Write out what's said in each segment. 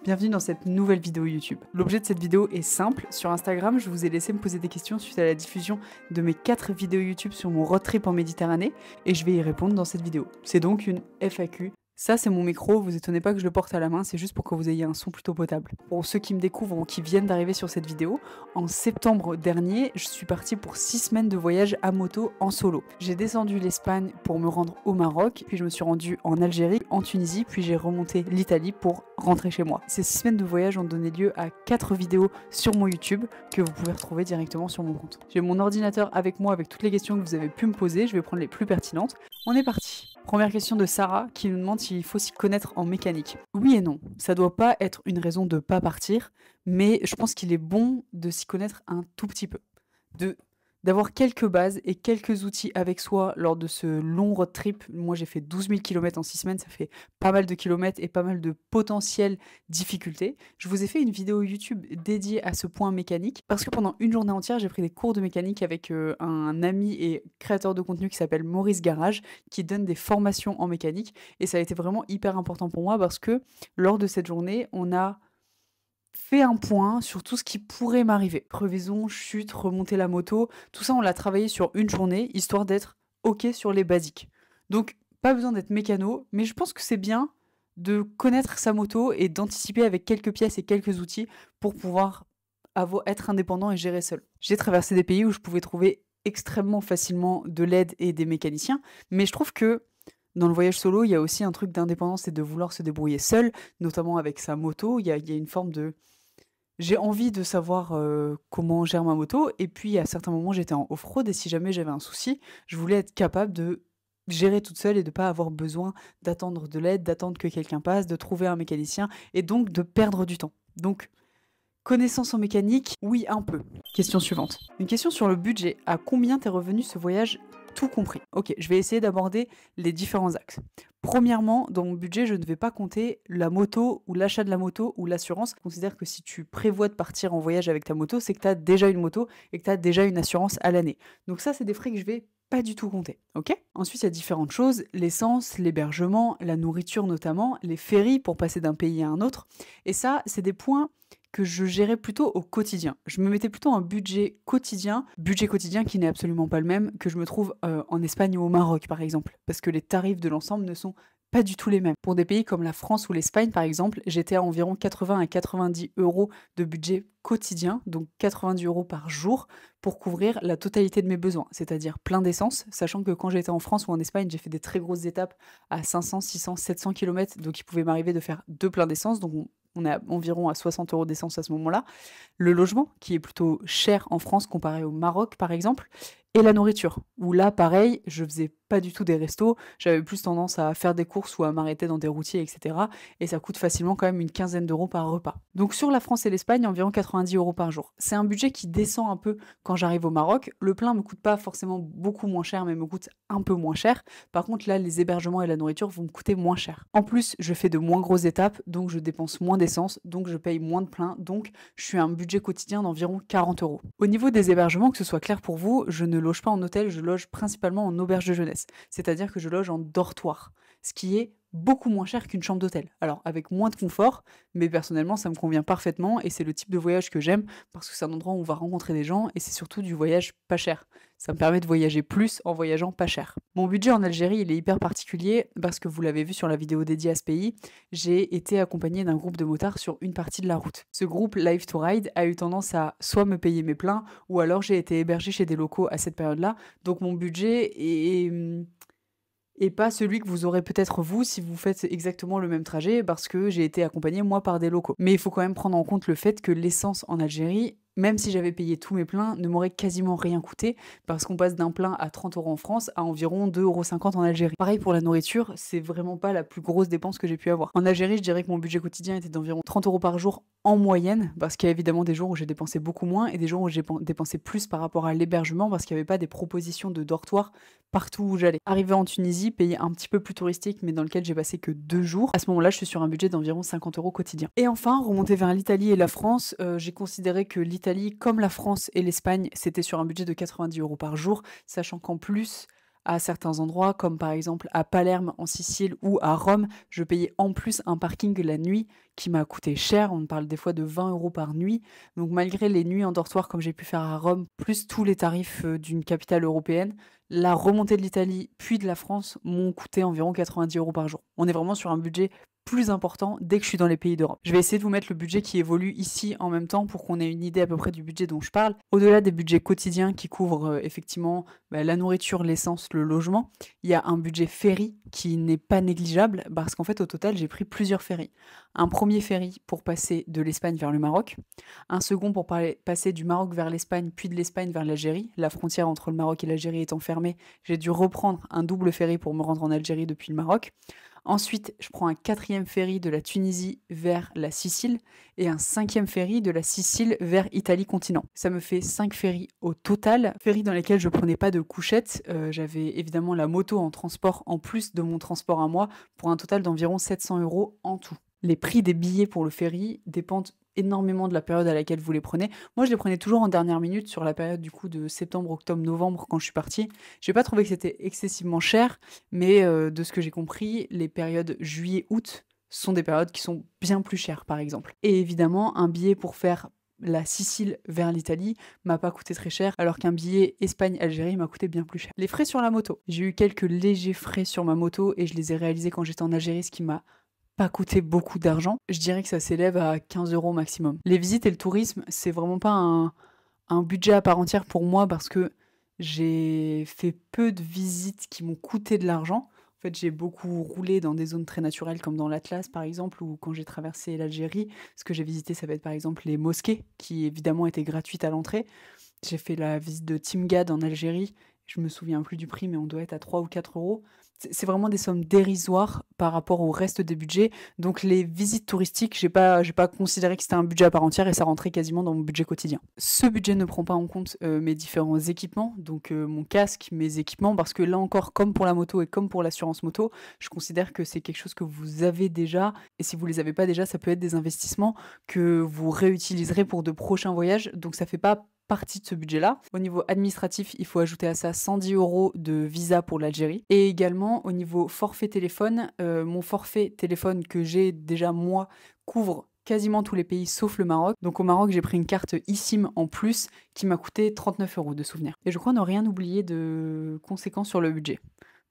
Bienvenue dans cette nouvelle vidéo YouTube. L'objet de cette vidéo est simple. Sur Instagram, je vous ai laissé me poser des questions suite à la diffusion de mes 4 vidéos YouTube sur mon road trip en Méditerranée et je vais y répondre dans cette vidéo. C'est donc une FAQ. Ça, c'est mon micro, vous étonnez pas que je le porte à la main, c'est juste pour que vous ayez un son plutôt potable. Pour ceux qui me découvrent ou qui viennent d'arriver sur cette vidéo, en septembre dernier, je suis partie pour 6 semaines de voyage à moto en solo. J'ai descendu l'Espagne pour me rendre au Maroc, puis je me suis rendue en Algérie, en Tunisie, puis j'ai remonté l'Italie pour rentrer chez moi. Ces 6 semaines de voyage ont donné lieu à 4 vidéos sur mon YouTube que vous pouvez retrouver directement sur mon compte. J'ai mon ordinateur avec moi avec toutes les questions que vous avez pu me poser, je vais prendre les plus pertinentes. On est parti. Première question de Sarah qui nous demande s'il faut s'y connaître en mécanique. Oui et non, ça doit pas être une raison de pas partir, mais je pense qu'il est bon de s'y connaître un tout petit peu. D'avoir quelques bases et quelques outils avec soi lors de ce long road trip. Moi j'ai fait 12 000 km en 6 semaines, ça fait pas mal de kilomètres et pas mal de potentielles difficultés. Je vous ai fait une vidéo YouTube dédiée à ce point mécanique parce que pendant une journée entière j'ai pris des cours de mécanique avec un ami et créateur de contenu qui s'appelle Maurice Garage qui donne des formations en mécanique et ça a été vraiment hyper important pour moi parce que lors de cette journée on a fait un point sur tout ce qui pourrait m'arriver. Crevaison, chute, remonter la moto, tout ça on l'a travaillé sur une journée, histoire d'être ok sur les basiques. Donc pas besoin d'être mécano, mais je pense que c'est bien de connaître sa moto et d'anticiper avec quelques pièces et quelques outils pour pouvoir être indépendant et gérer seul. J'ai traversé des pays où je pouvais trouver extrêmement facilement de l'aide et des mécaniciens, mais je trouve que dans le voyage solo, il y a aussi un truc d'indépendance et de vouloir se débrouiller seul, notamment avec sa moto. Il y a une forme de... J'ai envie de savoir comment gère ma moto, et puis à certains moments j'étais en off-road, et si jamais j'avais un souci, je voulais être capable de gérer toute seule et de pas avoir besoin d'attendre de l'aide, d'attendre que quelqu'un passe, de trouver un mécanicien, et donc de perdre du temps. Donc, connaissance en mécanique, oui, un peu. Question suivante. Une question sur le budget. À combien t'es revenu ce voyage tout compris? Ok, je vais essayer d'aborder les différents axes. Premièrement, dans mon budget, je ne vais pas compter la moto ou l'achat de la moto ou l'assurance. Je considère que si tu prévois de partir en voyage avec ta moto, c'est que tu as déjà une moto et que tu as déjà une assurance à l'année. Donc ça, c'est des frais que je vais pas du tout compter, ok? Ensuite, il y a différentes choses, l'essence, l'hébergement, la nourriture notamment, les ferries pour passer d'un pays à un autre. Et ça, c'est des points que je gérais plutôt au quotidien. Je me mettais plutôt un budget quotidien qui n'est absolument pas le même que je me trouve en Espagne ou au Maroc par exemple, parce que les tarifs de l'ensemble ne sont pas du tout les mêmes. Pour des pays comme la France ou l'Espagne par exemple, j'étais à environ 80 à 90 euros de budget quotidien, donc 90 euros par jour pour couvrir la totalité de mes besoins, c'est-à-dire plein d'essence, sachant que quand j'étais en France ou en Espagne, j'ai fait des très grosses étapes à 500, 600, 700 km, donc il pouvait m'arriver de faire 2 pleins d'essence, donc on est environ à 60 euros d'essence à ce moment-là. Le logement, qui est plutôt cher en France comparé au Maroc, par exemple, et la nourriture, où là, pareil, je faisais pas du tout des restos, j'avais plus tendance à faire des courses ou à m'arrêter dans des routiers, etc. Et ça coûte facilement quand même une quinzaine d'euros par repas. Donc sur la France et l'Espagne, environ 90 euros par jour. C'est un budget qui descend un peu quand j'arrive au Maroc. Le plein me coûte pas forcément beaucoup moins cher, mais me coûte un peu moins cher. Par contre, là, les hébergements et la nourriture vont me coûter moins cher. En plus, je fais de moins grosses étapes, donc je dépense moins d'essence, donc je paye moins de plein, donc je suis à un budget quotidien d'environ 40 euros. Au niveau des hébergements, que ce soit clair pour vous, je ne loge pas en hôtel, je loge principalement en auberge de jeunesse. C'est-à-dire que je loge en dortoir, ce qui est beaucoup moins cher qu'une chambre d'hôtel. Alors avec moins de confort, mais personnellement ça me convient parfaitement et c'est le type de voyage que j'aime parce que c'est un endroit où on va rencontrer des gens et c'est surtout du voyage pas cher. Ça me permet de voyager plus en voyageant pas cher. Mon budget en Algérie, il est hyper particulier parce que vous l'avez vu sur la vidéo dédiée à ce pays, j'ai été accompagnée d'un groupe de motards sur une partie de la route. Ce groupe Live to Ride a eu tendance à soit me payer mes pleins ou alors j'ai été hébergée chez des locaux à cette période-là. Donc mon budget est et pas celui que vous aurez peut-être vous si vous faites exactement le même trajet parce que j'ai été accompagnée moi par des locaux. Mais il faut quand même prendre en compte le fait que l'essence en Algérie, même si j'avais payé tous mes pleins, ne m'aurait quasiment rien coûté parce qu'on passe d'un plein à 30 euros en France à environ 2,50 € en Algérie. Pareil pour la nourriture, c'est vraiment pas la plus grosse dépense que j'ai pu avoir. En Algérie, je dirais que mon budget quotidien était d'environ 30 euros par jour en moyenne, parce qu'il y a évidemment des jours où j'ai dépensé beaucoup moins et des jours où j'ai dépensé plus par rapport à l'hébergement parce qu'il n'y avait pas des propositions de dortoir partout où j'allais. Arrivé en Tunisie, pays un petit peu plus touristique mais dans lequel j'ai passé que 2 jours, à ce moment-là je suis sur un budget d'environ 50 euros quotidien. Et enfin, remonter vers l'Italie et la France, j'ai considéré que l'Italie, comme la France et l'Espagne, c'était sur un budget de 90 euros par jour, sachant qu'en plus, à certains endroits, comme par exemple à Palerme en Sicile ou à Rome, je payais en plus un parking la nuit qui m'a coûté cher. On parle des fois de 20 € par nuit. Donc malgré les nuits en dortoir comme j'ai pu faire à Rome, plus tous les tarifs d'une capitale européenne, la remontée de l'Italie puis de la France m'ont coûté environ 90 € par jour. On est vraiment sur un budget plus important dès que je suis dans les pays d'Europe. Je vais essayer de vous mettre le budget qui évolue ici en même temps pour qu'on ait une idée à peu près du budget dont je parle. Au-delà des budgets quotidiens qui couvrent effectivement la nourriture, l'essence, le logement, il y a un budget ferry qui n'est pas négligeable parce qu'en fait au total j'ai pris plusieurs ferries. Un premier ferry pour passer de l'Espagne vers le Maroc, un second pour passer du Maroc vers l'Espagne puis de l'Espagne vers l'Algérie. La frontière entre le Maroc et l'Algérie étant fermée, j'ai dû reprendre un double ferry pour me rendre en Algérie depuis le Maroc. Ensuite, je prends un 4e ferry de la Tunisie vers la Sicile et un 5e ferry de la Sicile vers Italie continent. Ça me fait 5 ferries au total, ferries dans lesquels je prenais pas de couchette. J'avais évidemment la moto en transport en plus de mon transport à moi pour un total d'environ 700 € en tout. Les prix des billets pour le ferry dépendent énormément de la période à laquelle vous les prenez. Moi, je les prenais toujours en dernière minute sur la période du coup de septembre, octobre, novembre quand je suis partie. J'ai pas trouvé que c'était excessivement cher, mais de ce que j'ai compris, les périodes juillet, août sont des périodes qui sont bien plus chères par exemple. Et évidemment, un billet pour faire la Sicile vers l'Italie m'a pas coûté très cher, alors qu'un billet Espagne-Algérie m'a coûté bien plus cher. Les frais sur la moto. J'ai eu quelques légers frais sur ma moto et je les ai réalisés quand j'étais en Algérie, ce qui m'a pas coûté beaucoup d'argent. Je dirais que ça s'élève à 15 € maximum. Les visites et le tourisme, c'est vraiment pas un budget à part entière pour moi parce que j'ai fait peu de visites qui m'ont coûté de l'argent. En fait, j'ai beaucoup roulé dans des zones très naturelles comme dans l'Atlas par exemple, ou quand j'ai traversé l'Algérie. Ce que j'ai visité, ça va être par exemple les mosquées qui évidemment étaient gratuites à l'entrée. J'ai fait la visite de Timgad en Algérie. Je me souviens plus du prix, mais on doit être à 3 ou 4 €. C'est vraiment des sommes dérisoires par rapport au reste des budgets. Donc les visites touristiques, j'ai pas considéré que c'était un budget à part entière et ça rentrait quasiment dans mon budget quotidien. Ce budget ne prend pas en compte mes différents équipements, donc mon casque, mes équipements, parce que là encore, comme pour la moto et comme pour l'assurance moto, je considère que c'est quelque chose que vous avez déjà. Et si vous les avez pas déjà, ça peut être des investissements que vous réutiliserez pour de prochains voyages. Donc ça fait pas partie de ce budget-là. Au niveau administratif, il faut ajouter à ça 110 € de visa pour l'Algérie. Et également, au niveau forfait téléphone, mon forfait téléphone que j'ai déjà, moi, couvre quasiment tous les pays sauf le Maroc. Donc au Maroc, j'ai pris une carte eSIM en plus qui m'a coûté 39 € de souvenir. Et je crois ne rien oublier de conséquent sur le budget.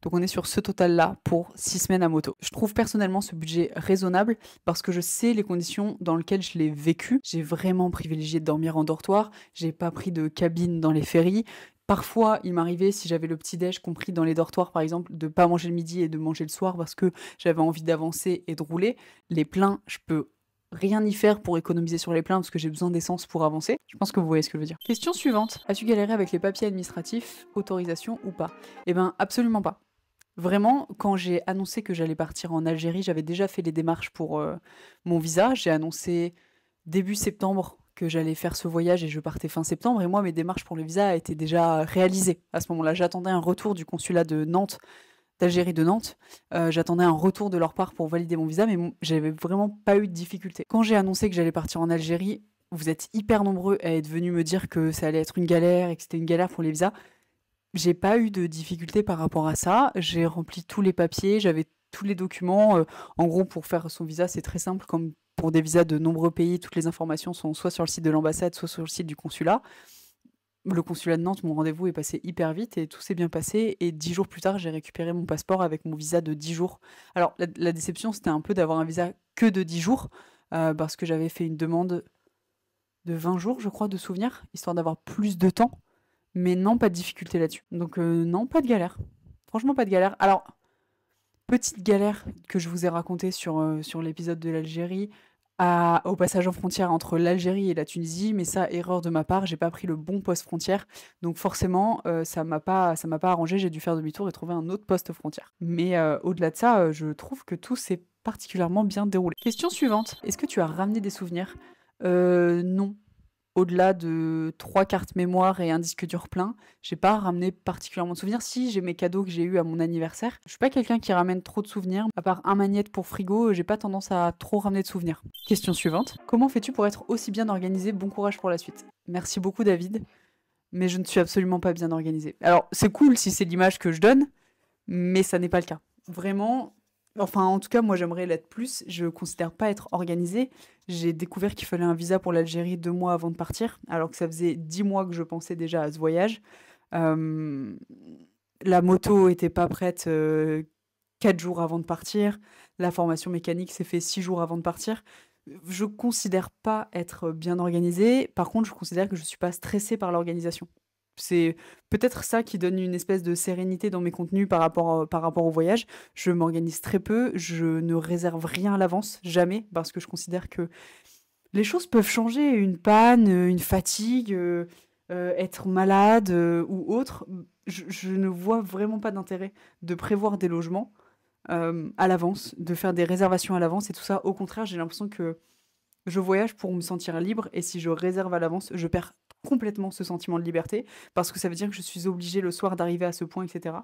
Donc on est sur ce total-là pour 6 semaines à moto. Je trouve personnellement ce budget raisonnable parce que je sais les conditions dans lesquelles je l'ai vécu. J'ai vraiment privilégié de dormir en dortoir, j'ai pas pris de cabine dans les ferries. Parfois, il m'arrivait, si j'avais le petit-déj compris dans les dortoirs par exemple, de pas manger le midi et de manger le soir parce que j'avais envie d'avancer et de rouler. Les pleins, je peux rien y faire pour économiser sur les pleins parce que j'ai besoin d'essence pour avancer. Je pense que vous voyez ce que je veux dire. Question suivante. As-tu galéré avec les papiers administratifs, autorisation ou pas? Eh ben absolument pas. Vraiment, quand j'ai annoncé que j'allais partir en Algérie, j'avais déjà fait les démarches pour mon visa. J'ai annoncé début septembre que j'allais faire ce voyage et je partais fin septembre. Et moi, mes démarches pour le visa étaient déjà réalisées. À ce moment-là, j'attendais un retour du consulat de Nantes, d'Algérie de Nantes. J'attendais un retour de leur part pour valider mon visa, mais j'avais vraiment pas eu de difficulté. Quand j'ai annoncé que j'allais partir en Algérie, vous êtes hyper nombreux à être venus me dire que ça allait être une galère et que c'était une galère pour les visas. J'ai pas eu de difficulté par rapport à ça. J'ai rempli tous les papiers, j'avais tous les documents. En gros, pour faire son visa, c'est très simple. Comme pour des visas de nombreux pays, toutes les informations sont soit sur le site de l'ambassade, soit sur le site du consulat. Le consulat de Nantes, mon rendez-vous est passé hyper vite et tout s'est bien passé. Et 10 jours plus tard, j'ai récupéré mon passeport avec mon visa de 10 jours. Alors, la déception, c'était un peu d'avoir un visa que de 10 jours, parce que j'avais fait une demande de 20 jours, je crois, de souvenir, histoire d'avoir plus de temps. Mais non, pas de difficulté là-dessus. Donc non, pas de galère. Franchement, pas de galère. Alors, petite galère que je vous ai racontée sur l'épisode de l'Algérie, au passage en frontière entre l'Algérie et la Tunisie, mais ça, erreur de ma part, j'ai pas pris le bon poste frontière. Donc forcément, ça m'a pas arrangé, j'ai dû faire demi-tour et trouver un autre poste frontière. Mais au-delà de ça, je trouve que tout s'est particulièrement bien déroulé. Question suivante. Est-ce que tu as ramené des souvenirs? Non. Au-delà de 3 cartes mémoire et un disque dur plein, j'ai pas ramené particulièrement de souvenirs. Si, j'ai mes cadeaux que j'ai eus à mon anniversaire. Je suis pas quelqu'un qui ramène trop de souvenirs. À part un magnète pour frigo, j'ai pas tendance à trop ramener de souvenirs. Question suivante. Comment fais-tu pour être aussi bien organisé? Bon courage pour la suite. Merci beaucoup David. mais je ne suis absolument pas bien organisée. Alors, c'est cool si c'est l'image que je donne, mais ça n'est pas le cas. Vraiment, enfin, en tout cas, moi, j'aimerais l'être plus. Je considère pas être organisée. J'ai découvert qu'il fallait un visa pour l'Algérie 2 mois avant de partir, alors que ça faisait 10 mois que je pensais déjà à ce voyage. Euh, la moto était pas prête 4 jours avant de partir. La formation mécanique s'est fait 6 jours avant de partir. Je considère pas être bien organisée. Par contre, je considère que je suis pas stressée par l'organisation. C'est peut-être ça qui donne une espèce de sérénité dans mes contenus par rapport au voyage. Je m'organise très peu, je ne réserve rien à l'avance, jamais, parce que je considère que les choses peuvent changer. Une panne, une fatigue, être malade ou autre. Je ne vois vraiment pas d'intérêt de prévoir des logements à l'avance, de faire des réservations à l'avance et tout ça. Au contraire, j'ai l'impression que je voyage pour me sentir libre et si je réserve à l'avance, je perds complètement ce sentiment de liberté parce que ça veut dire que je suis obligée le soir d'arriver à ce point, etc.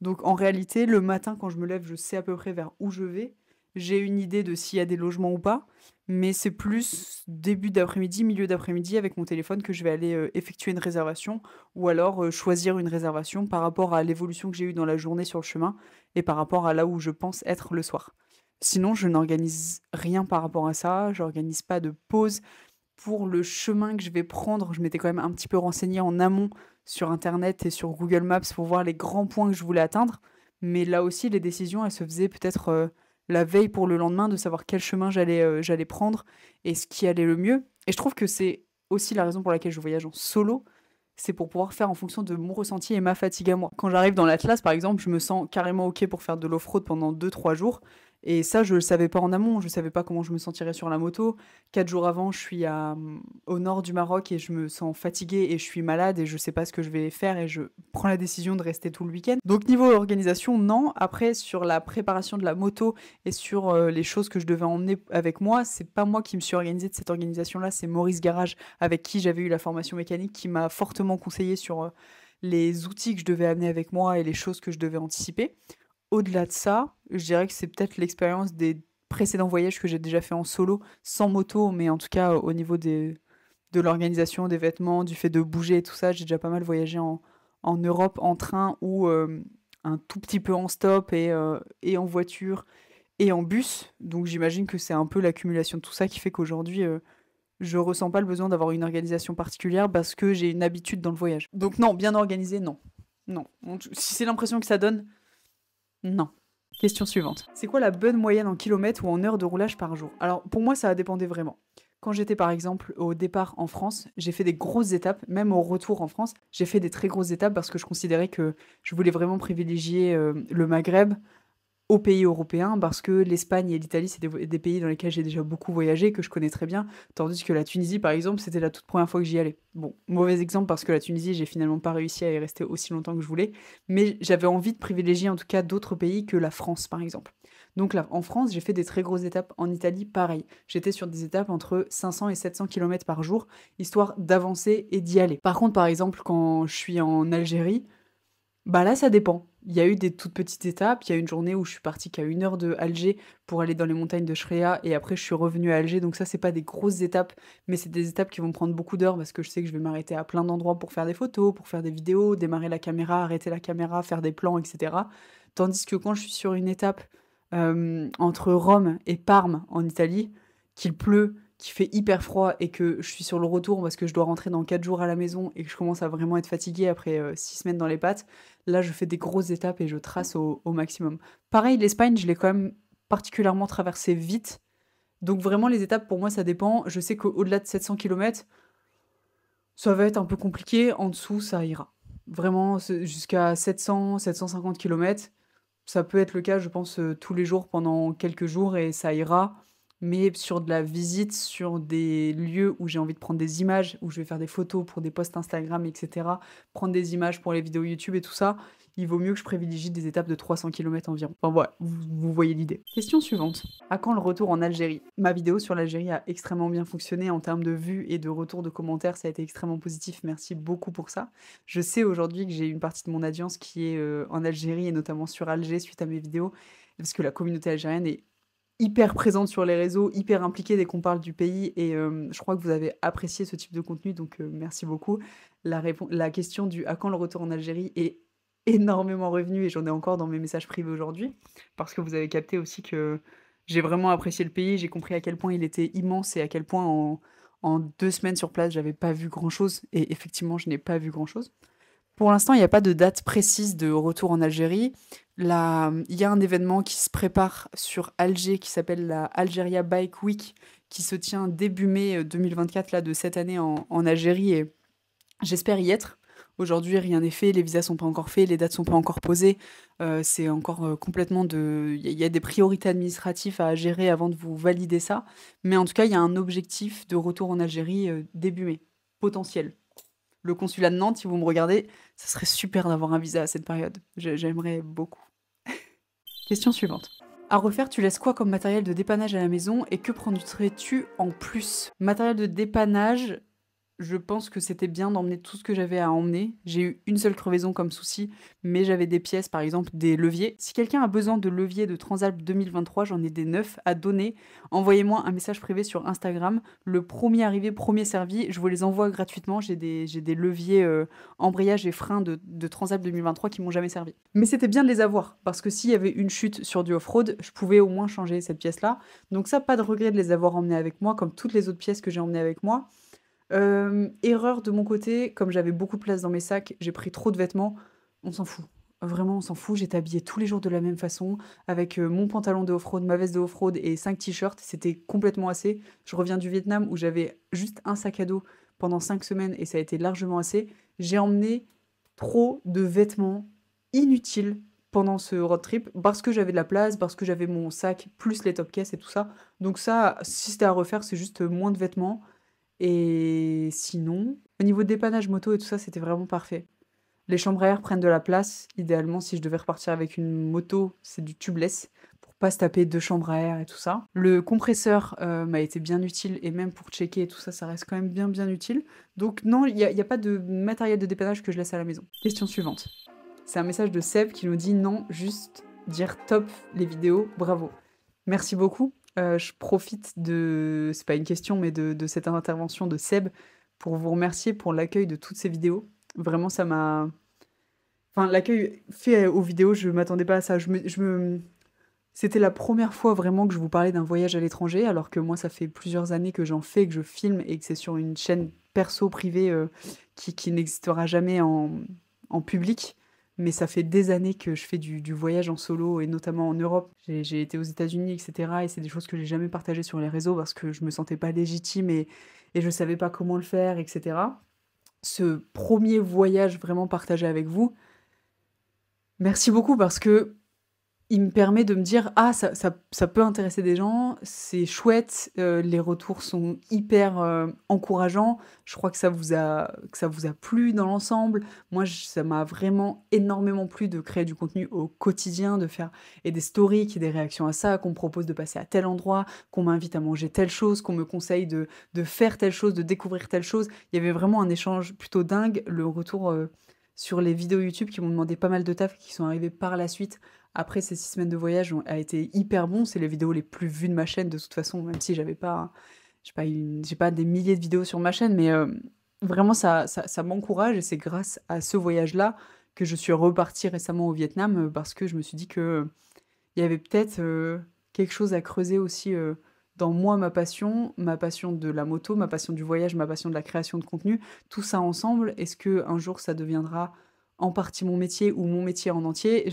Donc en réalité, le matin, quand je me lève, je sais à peu près vers où je vais. J'ai une idée de s'il y a des logements ou pas, mais c'est plus début d'après-midi, milieu d'après-midi avec mon téléphone que je vais aller effectuer une réservation ou alors choisir une réservation par rapport à l'évolution que j'ai eue dans la journée sur le chemin et par rapport à là où je pense être le soir. Sinon, je n'organise rien par rapport à ça, j'organise pas de pause. Pour le chemin que je vais prendre, je m'étais quand même un petit peu renseignée en amont sur internet et sur Google Maps pour voir les grands points que je voulais atteindre. Mais là aussi, les décisions, elles se faisaient peut-être la veille pour le lendemain de savoir quel chemin j'allais prendre et ce qui allait le mieux. Et je trouve que c'est aussi la raison pour laquelle je voyage en solo, c'est pour pouvoir faire en fonction de mon ressenti et ma fatigue à moi. Quand j'arrive dans l'Atlas, par exemple, je me sens carrément OK pour faire de l'off-road pendant 2 3 jours. Et ça, je le savais pas en amont, je savais pas comment je me sentirais sur la moto. 4 jours avant, je suis au nord du Maroc et je me sens fatiguée et je suis malade et je sais pas ce que je vais faire et je prends la décision de rester tout le week-end. Donc niveau organisation, non. Après, sur la préparation de la moto et sur les choses que je devais emmener avec moi, c'est pas moi qui me suis organisée de cette organisation-là, c'est Maurice Garage avec qui j'avais eu la formation mécanique qui m'a fortement conseillé sur les outils que je devais amener avec moi et les choses que je devais anticiper. Au-delà de ça, je dirais que c'est peut-être l'expérience des précédents voyages que j'ai déjà fait en solo, sans moto, mais en tout cas au niveau de l'organisation, des vêtements, du fait de bouger et tout ça. J'ai déjà pas mal voyagé en Europe en train ou un tout petit peu en stop et en voiture et en bus. Donc j'imagine que c'est un peu l'accumulation de tout ça qui fait qu'aujourd'hui, je ressens pas le besoin d'avoir une organisation particulière parce que j'ai une habitude dans le voyage. Donc non, bien organisé, non. Non. Si c'est l'impression que ça donne, non. Question suivante. C'est quoi la bonne moyenne en kilomètres ou en heures de roulage par jour? Alors, pour moi, ça a dépendé vraiment. Quand j'étais par exemple au départ en France, j'ai fait des grosses étapes, même au retour en France, j'ai fait des très grosses étapes parce que je considérais que je voulais vraiment privilégier le Maghreb, aux pays européens parce que l'Espagne et l'Italie, c'est des pays dans lesquels j'ai déjà beaucoup voyagé, que je connais très bien, tandis que la Tunisie, par exemple, c'était la toute première fois que j'y allais. Bon, mauvais exemple parce que la Tunisie, j'ai finalement pas réussi à y rester aussi longtemps que je voulais, mais j'avais envie de privilégier en tout cas d'autres pays que la France, par exemple. Donc là, en France, j'ai fait des très grosses étapes. En Italie, pareil. J'étais sur des étapes entre 500 et 700 km par jour, histoire d'avancer et d'y aller. Par contre, par exemple, quand je suis en Algérie, bah là, ça dépend. Il y a eu des toutes petites étapes. Il y a une journée où je suis partie qu'à 1 heure de Alger pour aller dans les montagnes de Shreya et après je suis revenue à Alger. Donc ça, c'est pas des grosses étapes, mais c'est des étapes qui vont prendre beaucoup d'heures parce que je sais que je vais m'arrêter à plein d'endroits pour faire des photos, pour faire des vidéos, démarrer la caméra, arrêter la caméra, faire des plans, etc. Tandis que quand je suis sur une étape entre Rome et Parme en Italie, qu'il pleut, qu'il fait hyper froid et que je suis sur le retour parce que je dois rentrer dans 4 jours à la maison et que je commence à vraiment être fatiguée après 6 semaines dans les pattes, là je fais des grosses étapes et je trace au maximum. Pareil, l'Espagne, je l'ai quand même particulièrement traversée vite. Donc vraiment les étapes pour moi ça dépend. Je sais qu'au-delà de 700 km, ça va être un peu compliqué. En dessous, ça ira. Vraiment, jusqu'à 700, 750 km. Ça peut être le cas, je pense, tous les jours pendant quelques jours et ça ira. Mais sur de la visite, sur des lieux où j'ai envie de prendre des images, où je vais faire des photos pour des posts Instagram, etc., prendre des images pour les vidéos YouTube et tout ça, il vaut mieux que je privilégie des étapes de 300 km environ. Enfin voilà, vous voyez l'idée. Question suivante. À quand le retour en Algérie? Ma vidéo sur l'Algérie a extrêmement bien fonctionné en termes de vues et de retour de commentaires, ça a été extrêmement positif, merci beaucoup pour ça. Je sais aujourd'hui que j'ai une partie de mon audience qui est en Algérie et notamment sur Alger suite à mes vidéos, parce que la communauté algérienne est hyper présente sur les réseaux, hyper impliquée dès qu'on parle du pays et je crois que vous avez apprécié ce type de contenu donc merci beaucoup. La question du «À quand le retour en Algérie?» est énormément revenue et j'en ai encore dans mes messages privés aujourd'hui parce que vous avez capté aussi que j'ai vraiment apprécié le pays. J'ai compris à quel point il était immense et à quel point en 2 semaines sur place, j'avais pas vu grand-chose et effectivement, je n'ai pas vu grand-chose. Pour l'instant, il n'y a pas de date précise de retour en Algérie. Là, il y a un événement qui se prépare sur Alger qui s'appelle la Algeria Bike Week qui se tient début mai 2024 là, de cette année en Algérie et j'espère y être. Aujourd'hui, rien n'est fait, les visas sont pas encore faits, les dates sont pas encore posées. C'est encore complètement de. Il y a des priorités administratives à gérer avant de vous valider ça. Mais en tout cas, il y a un objectif de retour en Algérie début mai, potentiel. Le consulat de Nantes, si vous me regardez, ça serait super d'avoir un visa à cette période. J'aimerais beaucoup. Question suivante. À refaire, tu laisses quoi comme matériel de dépannage à la maison et que prendrais-tu en plus? Matériel de dépannage, je pense que c'était bien d'emmener tout ce que j'avais à emmener. J'ai eu une seule crevaison comme souci, mais j'avais des pièces, par exemple des leviers. Si quelqu'un a besoin de leviers de Transalp 2023, j'en ai des neufs à donner. Envoyez-moi un message privé sur Instagram. Le premier arrivé, premier servi, je vous les envoie gratuitement. J'ai des leviers embrayage et frein de Transalp 2023 qui m'ont jamais servi. Mais c'était bien de les avoir, parce que s'il y avait une chute sur du off-road, je pouvais au moins changer cette pièce-là. Donc ça, pas de regret de les avoir emmenées avec moi, comme toutes les autres pièces que j'ai emmenées avec moi. Erreur de mon côté, comme j'avais beaucoup de place dans mes sacs, j'ai pris trop de vêtements. On s'en fout. Vraiment, on s'en fout. J'étais habillée tous les jours de la même façon, avec mon pantalon de off-road, ma veste de off-road et 5 t-shirts. C'était complètement assez. Je reviens du Vietnam où j'avais juste un sac à dos pendant 5 semaines et ça a été largement assez. J'ai emmené trop de vêtements inutiles pendant ce road trip parce que j'avais de la place, parce que j'avais mon sac plus les top caisses et tout ça. Donc ça, si c'était à refaire, c'est juste moins de vêtements. Et sinon, au niveau dépannage moto et tout ça, c'était vraiment parfait. Les chambres à air prennent de la place. Idéalement, si je devais repartir avec une moto, c'est du tubeless pour pas se taper 2 chambres à air et tout ça. Le compresseur m'a été bien utile et même pour checker et tout ça, ça reste quand même bien utile. Donc non, il y a pas de matériel de dépannage que je laisse à la maison. Question suivante. C'est un message de Seb qui nous dit non, juste dire top les vidéos, bravo. Merci beaucoup. Je profite de, c'est pas une question, mais de cette intervention de Seb pour vous remercier pour l'accueil de toutes ces vidéos. Vraiment, ça m'a. Enfin, l'accueil fait aux vidéos, je m'attendais pas à ça. C'était la première fois vraiment que je vous parlais d'un voyage à l'étranger, alors que moi, ça fait plusieurs années que j'en fais, que je filme et que c'est sur une chaîne perso privée qui n'existera jamais en public. Mais ça fait des années que je fais du voyage en solo et notamment en Europe. J'ai été aux États-Unis, etc. Et c'est des choses que j'ai jamais partagées sur les réseaux parce que je me sentais pas légitime et je savais pas comment le faire, etc. Ce premier voyage vraiment partagé avec vous, merci beaucoup parce que il me permet de me dire: «Ah ça peut intéresser des gens, c'est chouette, les retours sont hyper, encourageants. Je crois que ça vous a plu dans l'ensemble». Moi ça m'a vraiment énormément plu de créer du contenu au quotidien, de faire et des stories, qu'il y ait des réactions à ça, qu'on me propose de passer à tel endroit, qu'on m'invite à manger telle chose, qu'on me conseille de faire telle chose, de découvrir telle chose. Il y avait vraiment un échange plutôt dingue. Le retour, sur les vidéos YouTube qui m'ont demandé pas mal de taf, qui sont arrivées par la suite après ces 6 semaines de voyage a été hyper bon. C'est les vidéos les plus vues de ma chaîne de toute façon, même si j'ai pas des milliers de vidéos sur ma chaîne, mais vraiment ça m'encourage et c'est grâce à ce voyage-là que je suis repartie récemment au Vietnam parce que je me suis dit que il y avait peut-être quelque chose à creuser aussi dans moi, ma passion de la moto, ma passion du voyage, ma passion de la création de contenu, tout ça ensemble. Est-ce que un jour ça deviendra en partie mon métier ou mon métier en entier?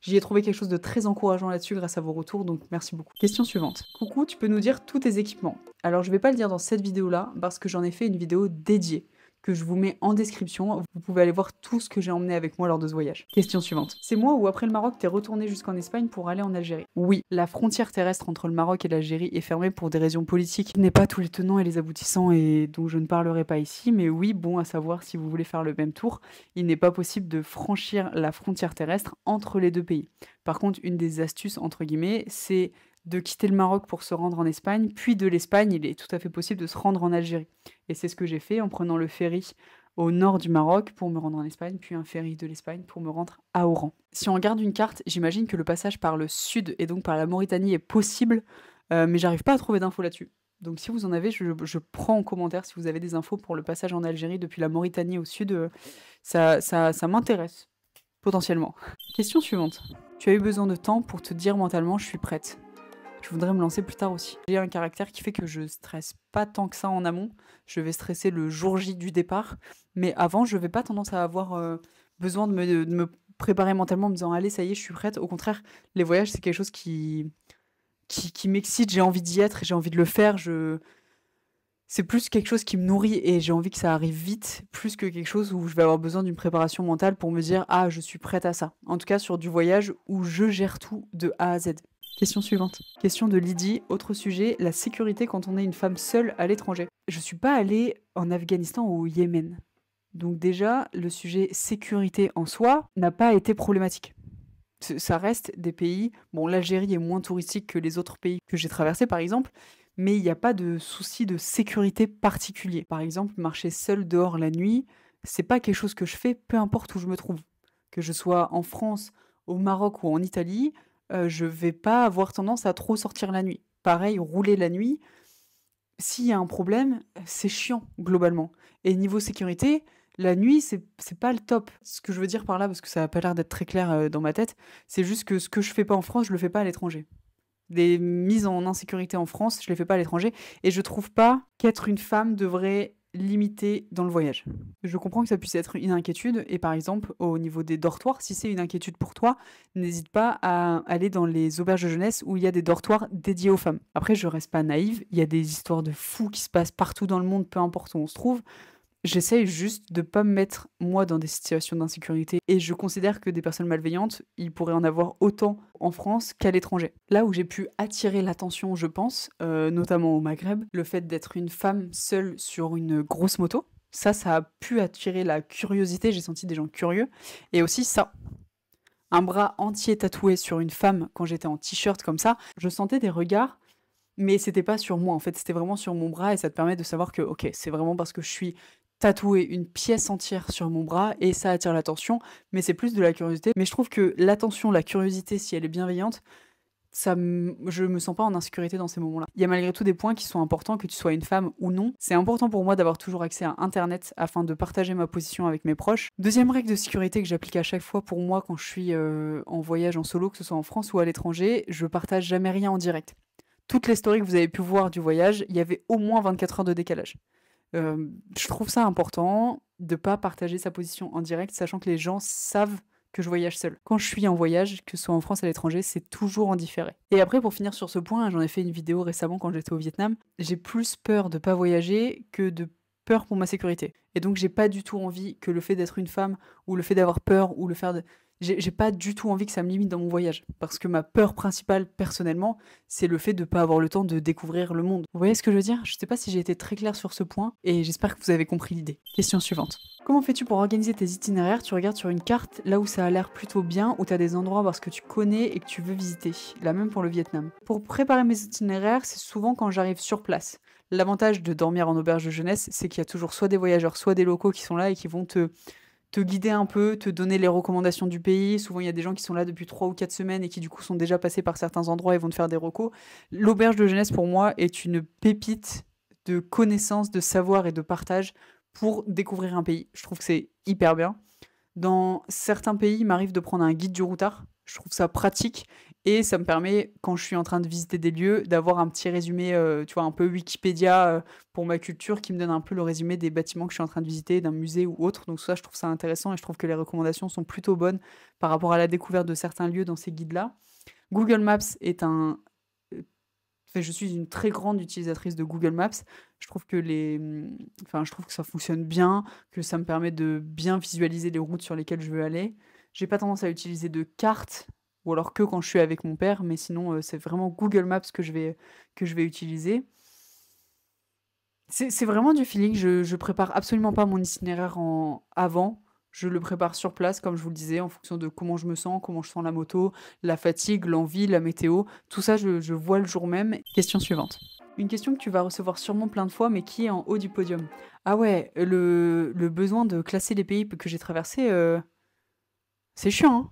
J'y ai trouvé quelque chose de très encourageant là-dessus grâce à vos retours, donc merci beaucoup. Question suivante. Coucou, tu peux nous dire tous tes équipements? Alors je vais pas le dire dans cette vidéo-là parce que j'en ai fait une vidéo dédiée que je vous mets en description. Vous pouvez aller voir tout ce que j'ai emmené avec moi lors de ce voyage. Question suivante. C'est moi ou après le Maroc, t'es retourné jusqu'en Espagne pour aller en Algérie? Oui, la frontière terrestre entre le Maroc et l'Algérie est fermée pour des raisons politiques. Je n'ai pas tous les tenants et les aboutissants et dont je ne parlerai pas ici, mais oui, bon à savoir si vous voulez faire le même tour, il n'est pas possible de franchir la frontière terrestre entre les deux pays. Par contre, une des astuces, entre guillemets, c'est de quitter le Maroc pour se rendre en Espagne, puis de l'Espagne, il est tout à fait possible de se rendre en Algérie. Et c'est ce que j'ai fait en prenant le ferry au nord du Maroc pour me rendre en Espagne, puis un ferry de l'Espagne pour me rendre à Oran. Si on regarde une carte, j'imagine que le passage par le sud et donc par la Mauritanie est possible, mais j'arrive pas à trouver d'infos là-dessus. Donc si vous en avez, je prends en commentaire si vous avez des infos pour le passage en Algérie depuis la Mauritanie au sud, ça m'intéresse, potentiellement. Question suivante. Tu as eu besoin de temps pour te dire mentalement je suis prête. Je voudrais me lancer plus tard aussi. J'ai un caractère qui fait que je stresse pas tant que ça en amont. Je vais stresser le jour J du départ. Mais avant, je vais pas tendance à avoir besoin de me préparer mentalement en me disant allez, ça y est, je suis prête. Au contraire, les voyages, c'est quelque chose qui m'excite. J'ai envie d'y être, j'ai envie de le faire. C'est plus quelque chose qui me nourrit et j'ai envie que ça arrive vite, plus que quelque chose où je vais avoir besoin d'une préparation mentale pour me dire ah, je suis prête à ça. En tout cas, sur du voyage où je gère tout de A à Z. Question suivante. Question de Lydie. Autre sujet, la sécurité quand on est une femme seule à l'étranger. Je suis pas allée en Afghanistan ou au Yémen. Donc déjà, le sujet sécurité en soi n'a pas été problématique. Ça reste des pays... Bon, l'Algérie est moins touristique que les autres pays que j'ai traversés, par exemple, mais il n'y a pas de souci de sécurité particulier. Par exemple, marcher seule dehors la nuit, c'est pas quelque chose que je fais, peu importe où je me trouve. Que je sois en France, au Maroc ou en Italie, je vais pas avoir tendance à trop sortir la nuit. Pareil, rouler la nuit, s'il y a un problème, c'est chiant, globalement. Et niveau sécurité, la nuit, c'est pas le top. Ce que je veux dire par là, parce que ça a pas l'air d'être très clair dans ma tête, c'est juste que ce que je fais pas en France, je le fais pas à l'étranger. Des mises en insécurité en France, je les fais pas à l'étranger. Et je trouve pas qu'être une femme devrait limiter dans le voyage. Je comprends que ça puisse être une inquiétude, et par exemple, au niveau des dortoirs, si c'est une inquiétude pour toi, n'hésite pas à aller dans les auberges de jeunesse où il y a des dortoirs dédiés aux femmes. Après, je reste pas naïve, il y a des histoires de fous qui se passent partout dans le monde, peu importe où on se trouve. J'essaye juste de pas me mettre, moi, dans des situations d'insécurité. Et je considère que des personnes malveillantes, il pourrait en avoir autant en France qu'à l'étranger. Là où j'ai pu attirer l'attention, je pense, notamment au Maghreb, le fait d'être une femme seule sur une grosse moto, ça a pu attirer la curiosité, j'ai senti des gens curieux. Et aussi ça, un bras entier tatoué sur une femme quand j'étais en t-shirt comme ça, je sentais des regards, mais c'était pas sur moi, en fait, c'était vraiment sur mon bras, et ça te permet de savoir que, ok, c'est vraiment parce que je suis tatouer une pièce entière sur mon bras et ça attire l'attention, mais c'est plus de la curiosité. Mais je trouve que l'attention, la curiosité, si elle est bienveillante, je me sens pas en insécurité dans ces moments-là. Il y a malgré tout des points qui sont importants, que tu sois une femme ou non. C'est important pour moi d'avoir toujours accès à Internet afin de partager ma position avec mes proches. Deuxième règle de sécurité que j'applique à chaque fois pour moi quand je suis en voyage en solo, que ce soit en France ou à l'étranger, je partage jamais rien en direct. Toutes les stories que vous avez pu voir du voyage, il y avait au moins 24 heures de décalage. Je trouve ça important de pas partager sa position en direct, sachant que les gens savent que je voyage seule. Quand je suis en voyage, que ce soit en France ou à l'étranger, c'est toujours en différé. Et après, pour finir sur ce point, j'en ai fait une vidéo récemment quand j'étais au Vietnam, j'ai plus peur de pas voyager que de peur pour ma sécurité. Et donc j'ai pas du tout envie que le fait d'être une femme, ou le fait d'avoir peur, ou le fait de... J'ai pas du tout envie que ça me limite dans mon voyage. Parce que ma peur principale, personnellement, c'est le fait de pas avoir le temps de découvrir le monde. Vous voyez ce que je veux dire? Je sais pas si j'ai été très claire sur ce point, et j'espère que vous avez compris l'idée. Question suivante. Comment fais-tu pour organiser tes itinéraires? Tu regardes sur une carte là où ça a l'air plutôt bien, où tu as des endroits parce que tu connais et que tu veux visiter. La même pour le Vietnam. Pour préparer mes itinéraires, c'est souvent quand j'arrive sur place. L'avantage de dormir en auberge de jeunesse, c'est qu'il y a toujours soit des voyageurs, soit des locaux qui sont là et qui vont te guider un peu, te donner les recommandations du pays. Souvent, il y a des gens qui sont là depuis 3 ou 4 semaines et qui, du coup, sont déjà passés par certains endroits et vont te faire des recos. L'auberge de jeunesse, pour moi, est une pépite de connaissances, de savoir et de partage pour découvrir un pays. Je trouve que c'est hyper bien. Dans certains pays, il m'arrive de prendre un guide du routard. Je trouve ça pratique et ça me permet, quand je suis en train de visiter des lieux, d'avoir un petit résumé, tu vois, un peu Wikipédia pour ma culture, qui me donne un peu le résumé des bâtiments que je suis en train de visiter, d'un musée ou autre. Donc ça, je trouve ça intéressant et je trouve que les recommandations sont plutôt bonnes par rapport à la découverte de certains lieux dans ces guides-là. Google Maps est je suis une très grande utilisatrice de Google Maps. Je trouve que je trouve que ça fonctionne bien, que ça me permet de bien visualiser les routes sur lesquelles je veux aller. J'ai pas tendance à utiliser de cartes, ou alors que quand je suis avec mon père, mais sinon c'est vraiment Google Maps que je vais utiliser. C'est vraiment du feeling, je prépare absolument pas mon itinéraire avant. Je le prépare sur place, comme je vous le disais, en fonction de comment je me sens, comment je sens la moto, la fatigue, l'envie, la météo. Tout ça, je vois le jour même. Question suivante. Une question que tu vas recevoir sûrement plein de fois, mais qui est en haut du podium? Ah ouais, le besoin de classer les pays que j'ai traversés, c'est chiant, hein.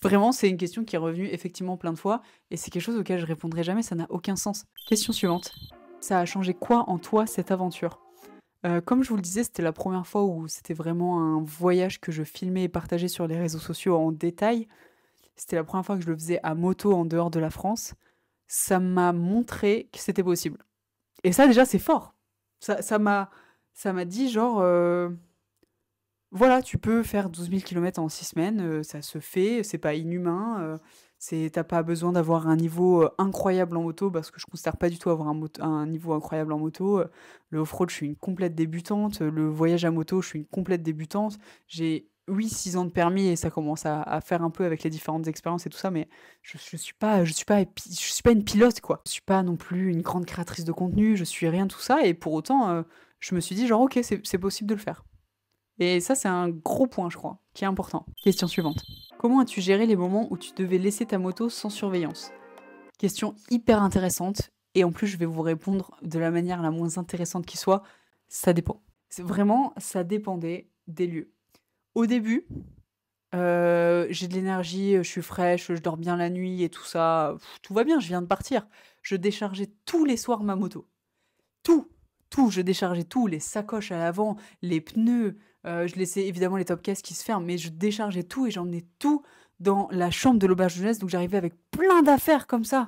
Vraiment, c'est une question qui est revenue effectivement plein de fois, et c'est quelque chose auquel je répondrai jamais, ça n'a aucun sens. Question suivante. Ça a changé quoi en toi, cette aventure? Comme je vous le disais, c'était la première fois où c'était vraiment un voyage que je filmais et partageais sur les réseaux sociaux en détail. C'était la première fois que je le faisais à moto en dehors de la France. Ça m'a montré que c'était possible. Et ça, déjà, c'est fort. Ça, ça m'a, ça m'a dit, genre, voilà, tu peux faire 12 000 kilomètres en 6 semaines, ça se fait, c'est pas inhumain, t'as pas besoin d'avoir un niveau incroyable en moto, parce que je considère pas du tout avoir un niveau incroyable en moto. Le off-road, je suis une complète débutante. Le voyage à moto, je suis une complète débutante. J'ai 6 ans de permis et ça commence à faire un peu avec les différentes expériences et tout ça, mais je suis pas une pilote, quoi. Je suis pas non plus une grande créatrice de contenu, je suis rien de tout ça, et pour autant, je me suis dit, genre, ok, c'est possible de le faire. Et ça, c'est un gros point, je crois, qui est important. Question suivante. Comment as-tu géré les moments où tu devais laisser ta moto sans surveillance? Question hyper intéressante, et en plus, je vais vous répondre de la manière la moins intéressante qui soit. Ça dépend. Vraiment, ça dépendait des lieux. Au début, j'ai de l'énergie, je suis fraîche, je dors bien la nuit et tout ça. Tout va bien, je viens de partir. Je déchargeais tous les soirs ma moto. Tout, tout, je déchargeais tout, les sacoches à l'avant, les pneus, je laissais évidemment les top cases qui se ferment, mais je déchargeais tout et j'emmenais tout dans la chambre de l'auberge de jeunesse, donc j'arrivais avec plein d'affaires comme ça.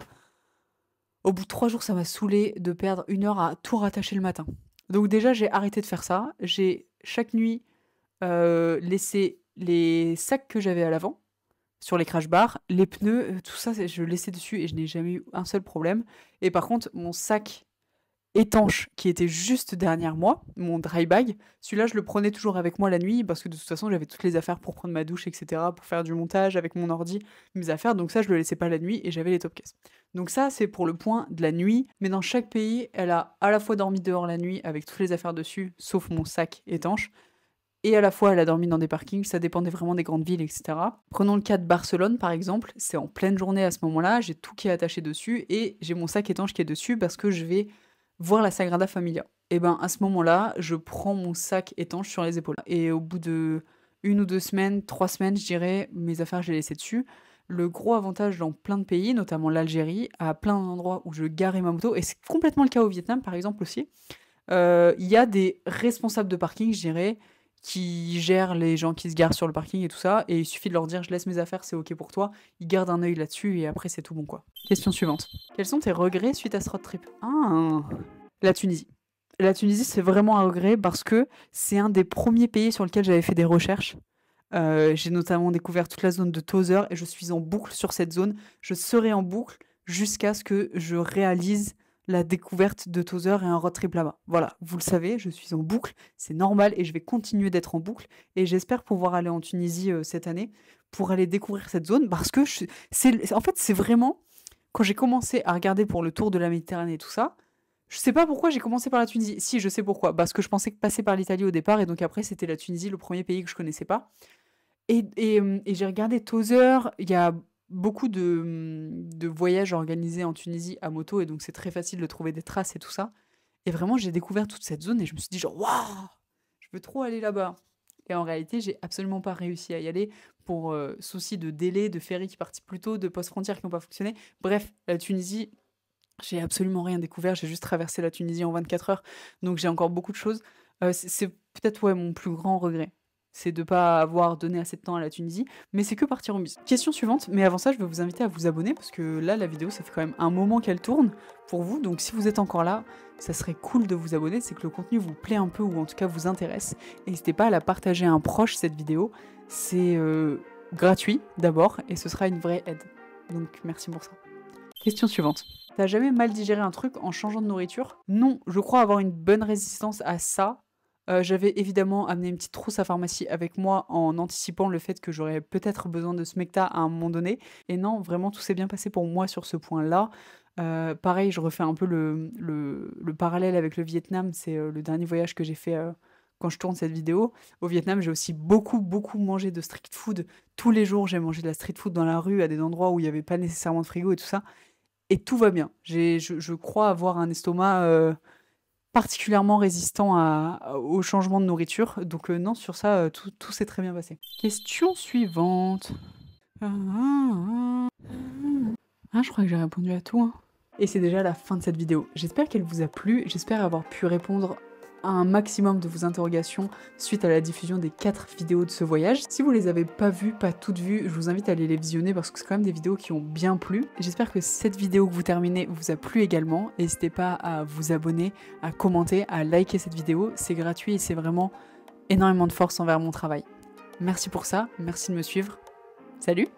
Au bout de 3 jours, ça m'a saoulé de perdre 1 heure à tout rattacher le matin. Donc déjà, j'ai arrêté de faire ça. J'ai chaque nuit laissé les sacs que j'avais à l'avant sur les crash bars, les pneus, tout ça, je laissais dessus et je n'ai jamais eu un seul problème. Et par contre, mon sac étanche qui était juste derrière moi, mon dry bag. Celui-là, je le prenais toujours avec moi la nuit parce que de toute façon, j'avais toutes les affaires pour prendre ma douche, etc., pour faire du montage avec mon ordi, mes affaires. Donc ça, je le laissais pas la nuit et j'avais les top cases. Donc ça, c'est pour le point de la nuit. Mais dans chaque pays, elle a à la fois dormi dehors la nuit avec toutes les affaires dessus, sauf mon sac étanche. Et à la fois, elle a dormi dans des parkings, ça dépendait vraiment des grandes villes, etc. Prenons le cas de Barcelone, par exemple. C'est en pleine journée à ce moment-là, j'ai tout qui est attaché dessus et j'ai mon sac étanche qui est dessus parce que je vais voir la Sagrada Familia. Et ben à ce moment-là, je prends mon sac étanche sur les épaules. Et au bout de 1 ou 2 semaines, 3 semaines, je dirais, mes affaires, je les laissais dessus. Le gros avantage dans plein de pays, notamment l'Algérie, à plein d'endroits où je garais ma moto, et c'est complètement le cas au Vietnam par exemple aussi, il y a des responsables de parking, je dirais, qui gèrent les gens qui se garent sur le parking et tout ça, et il suffit de leur dire je laisse mes affaires, c'est ok pour toi, ils gardent un œil là-dessus et après c'est tout bon quoi. Question suivante. Quels sont tes regrets suite à ce road trip? Ah, la Tunisie. La Tunisie, c'est vraiment un regret parce que c'est un des premiers pays sur lequel j'avais fait des recherches. J'ai notamment découvert toute la zone de Tozeur et je suis en boucle sur cette zone. Je serai en boucle jusqu'à ce que je réalise la découverte de Tozeur et un road trip là-bas. Voilà, vous le savez, je suis en boucle, c'est normal et je vais continuer d'être en boucle et j'espère pouvoir aller en Tunisie cette année pour aller découvrir cette zone parce que en fait, c'est vraiment quand j'ai commencé à regarder pour le tour de la Méditerranée et tout ça, je sais pas pourquoi j'ai commencé par la Tunisie. Si, je sais pourquoi. Parce que je pensais passer par l'Italie au départ et donc après c'était la Tunisie, le premier pays que je connaissais pas. Et j'ai regardé Tozeur, il y a beaucoup de voyages organisés en Tunisie à moto, et donc c'est très facile de trouver des traces et tout ça. Et vraiment, j'ai découvert toute cette zone et je me suis dit genre, waouh, je veux trop aller là-bas. Et en réalité, j'ai absolument pas réussi à y aller pour souci de délai, de ferry qui partit plus tôt, de post-frontières qui n'ont pas fonctionné. Bref, la Tunisie, j'ai absolument rien découvert, j'ai juste traversé la Tunisie en 24 heures, donc j'ai encore beaucoup de choses. C'est peut-être ouais, mon plus grand regret, c'est de ne pas avoir donné assez de temps à la Tunisie, mais c'est que partir en bus. Question suivante, mais avant ça, je vais vous inviter à vous abonner, parce que là, la vidéo, ça fait quand même un moment qu'elle tourne pour vous, donc si vous êtes encore là, ça serait cool de vous abonner, c'est que le contenu vous plaît un peu, ou en tout cas vous intéresse. N'hésitez pas à la partager à un proche, cette vidéo, c'est gratuit d'abord, et ce sera une vraie aide. Donc merci pour ça. Question suivante. T'as jamais mal digéré un truc en changeant de nourriture? Non, je crois avoir une bonne résistance à ça. J'avais évidemment amené une petite trousse à pharmacie avec moi en anticipant le fait que j'aurais peut-être besoin de Smecta à un moment donné. Et non, vraiment, tout s'est bien passé pour moi sur ce point-là. Pareil, je refais un peu le parallèle avec le Vietnam. C'est le dernier voyage que j'ai fait quand je tourne cette vidéo. Au Vietnam, j'ai aussi beaucoup, beaucoup mangé de street food. Tous les jours, j'ai mangé de la street food dans la rue, à des endroits où il n'y avait pas nécessairement de frigo et tout ça. et tout va bien. Je crois avoir un estomac particulièrement résistant au changement de nourriture. Donc non, sur ça, tout s'est très bien passé. Question suivante. Ah, je crois que j'ai répondu à tout, hein. Et c'est déjà la fin de cette vidéo. J'espère qu'elle vous a plu, j'espère avoir pu répondre à un maximum de vos interrogations suite à la diffusion des 4 vidéos de ce voyage. Si vous les avez pas vues, pas toutes vues, je vous invite à aller les visionner parce que c'est quand même des vidéos qui ont bien plu. J'espère que cette vidéo que vous terminez vous a plu également. N'hésitez pas à vous abonner, à commenter, à liker cette vidéo. C'est gratuit et c'est vraiment énormément de force envers mon travail. Merci pour ça, merci de me suivre. Salut!